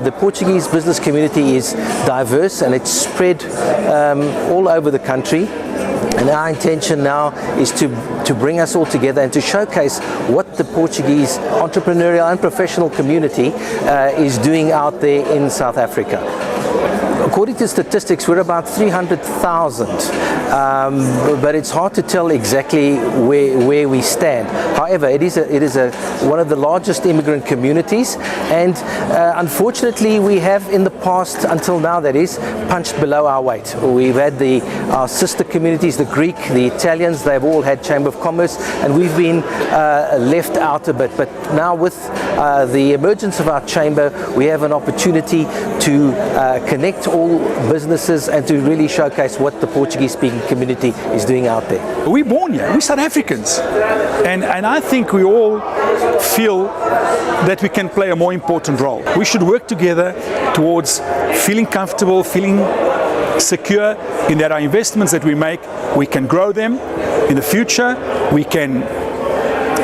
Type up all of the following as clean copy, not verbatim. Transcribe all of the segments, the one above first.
the Portuguese business community is diverse and it's spread all over the country. And our intention now is to bring us all together and to showcase what the Portuguese entrepreneurial and professional community is doing out there in South Africa. According to statistics, we're about 300,000, but it's hard to tell exactly where we stand. However, it is one of the largest immigrant communities, and unfortunately, we have in the past, until now that is, punched below our weight. We've had our sister communities, the Greek, the Italians, they've all had Chamber of Commerce, and we've been left out a bit. But now with the emergence of our chamber, we have an opportunity to connect all businesses and to really showcase what the Portuguese-speaking community is doing out there. We're born here, we're South Africans, and I think we all feel that we can play a more important role. We should work together towards feeling comfortable, feeling secure in that our investments that we make, we can grow them in the future, we can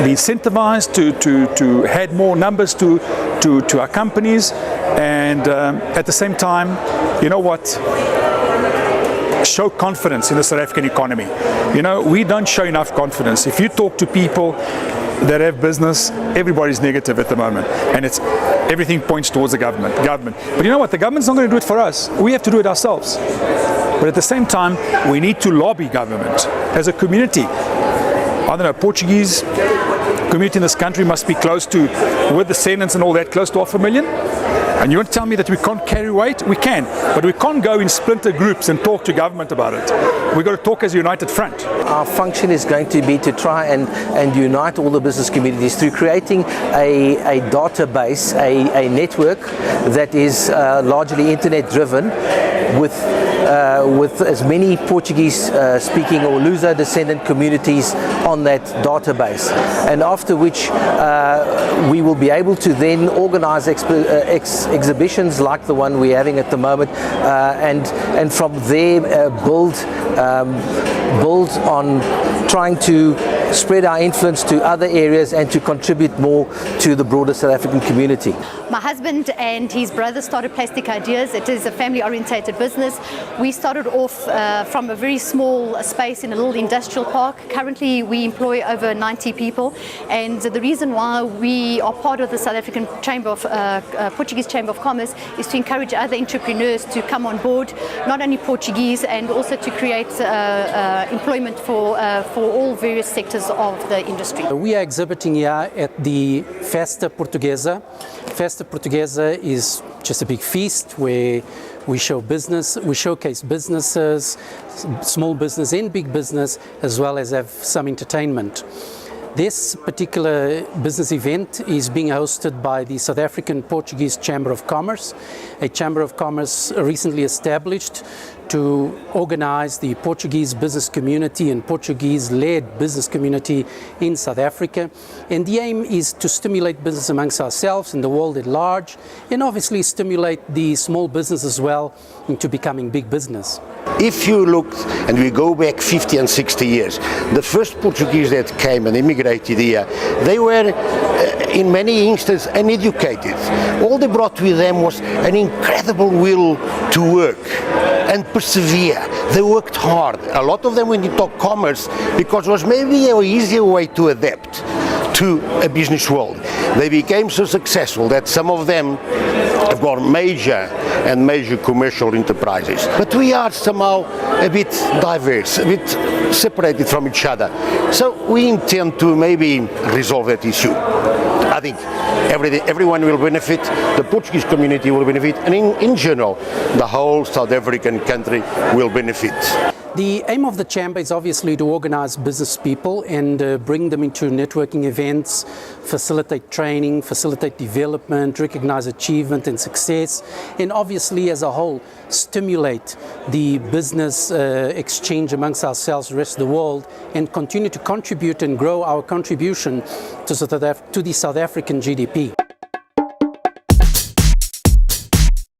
be incentivized to add more numbers to our companies, and at the same time, you know what, show confidence in the South African economy. You know, we don't show enough confidence. If you talk to people that have business, everybody's negative at the moment, and everything points towards the government. But you know what, the government's not going to do it for us, we have to do it ourselves. But at the same time, we need to lobby government as a community. I don't know, Portuguese community in this country must be close to, with descendants and all that, close to 500,000. And you want to tell me that we can't carry weight? We can, but we can't go in splinter groups and talk to government about it. We've got to talk as a united front. Our function is going to be to try and unite all the business communities through creating a database, a network that is largely internet driven, with as many Portuguese speaking or Luso descendant communities on that database, and after which we will be able to then organize exhibitions like the one we're having at the moment, and from there build on trying to spread our influence to other areas and to contribute more to the broader South African community. My husband and his brother started Plastic Ideas. It is a family-orientated business. We started off from a very small space in a little industrial park. Currently, we employ over 90 people, and the reason why we are part of the South African Chamber of Portuguese Chamber of Commerce is to encourage other entrepreneurs to come on board, not only Portuguese, and also to create employment for all various sectors of the industry. We are exhibiting here at the Festa Portuguesa. Festa Portuguesa is just a big feast where we showcase businesses, small business and big business, as well as have some entertainment. This particular business event is being hosted by the South African Portuguese Chamber of Commerce, a Chamber of Commerce recently established to organize the Portuguese business community and Portuguese-led business community in South Africa. And the aim is to stimulate business amongst ourselves and the world at large, and obviously stimulate the small business as well into becoming big business. If you look, and we go back 50 and 60 years, the first Portuguese that came and immigrated here, they were in many instances uneducated. All they brought with them was an incredible will to work and persevere. They worked hard. A lot of them, when you talk commerce, because it was maybe an easier way to adapt to a business world. They became so successful that some of them have got major commercial enterprises. But we are somehow a bit diverse, a bit separated from each other. So we intend to maybe resolve that issue. I think everyone will benefit, the Portuguese community will benefit, and in general, the whole South African country will benefit. The aim of the Chamber is obviously to organize business people and bring them into networking events, facilitate training, facilitate development, recognize achievement and success, and obviously as a whole stimulate the business exchange amongst ourselves, the rest of the world, and continue to contribute and grow our contribution to the South African GDP.